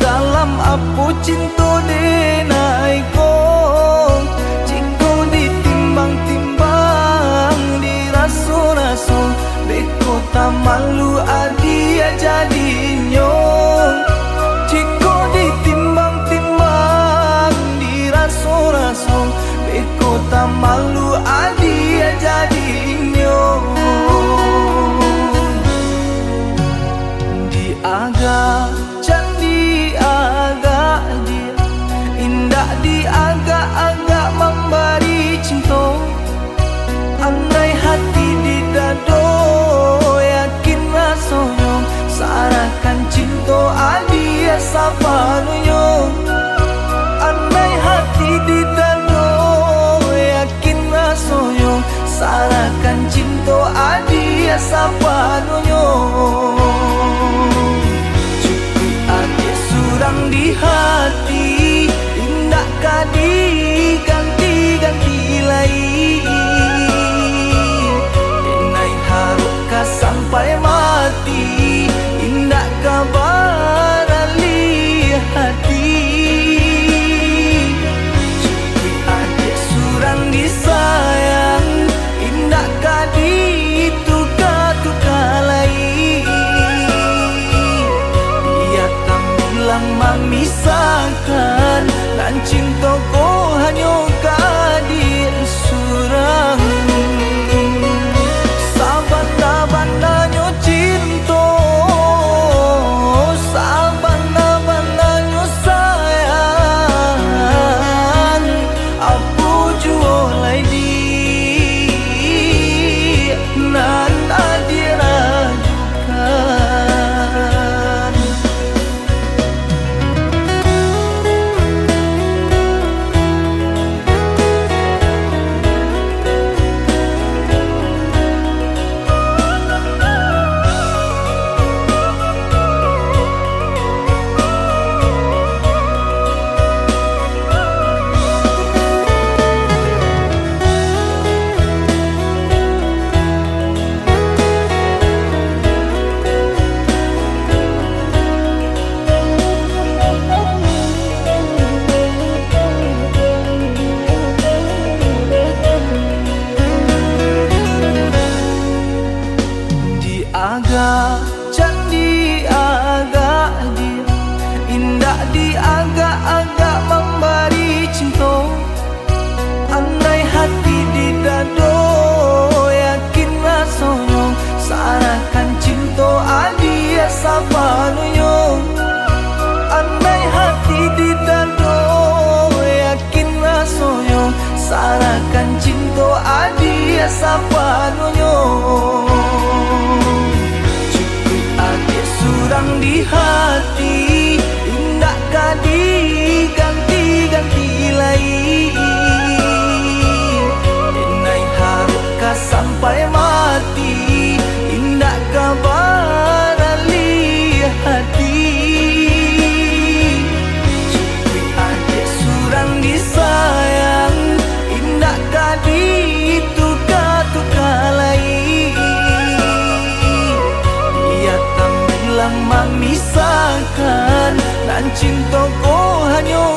dalam apu cinta denai ko. Cinta ditimbang-timbang diraso-raso, beko tak malu adia jadinya. Cinta ditimbang-timbang diraso-raso, beko tak malu adia jadinya. Agak candi agak dia, indah di agak-agak memberi cinta. Andai hati di dado yakin rasanya, sarakan cinta adia sapanunya. Andai hati di dado yakin rasanya, sarakan cinta adia sapanunya. Di hati indah kadi ganti-ganti lain, denai haruka sampai mati, indah kabar ali hati. Cukui adik surang disayang, indah kadi tuka-tuka lain. Memisahkan dan cintaku hanya kadir surang. Sabana-bananya cinta, sabana-bananya sayang, aku jualai di nan adirajukan. Agak candi agak dia, indah di agak-agak memberi cinta. Andai hati di dado yakin rasanya, sarakan cinta adia sapanunya. Andai hati di dado yakin rasanya, sarakan cinta adia sapanunya. Surang di hati indah kadi ganti-ganti lain, denai haruka sampai mati, indah kabar ali hati. Cukui adik surang disayang, indah kadi tuka-tuka lain. Memisahkan dan cintaku hanya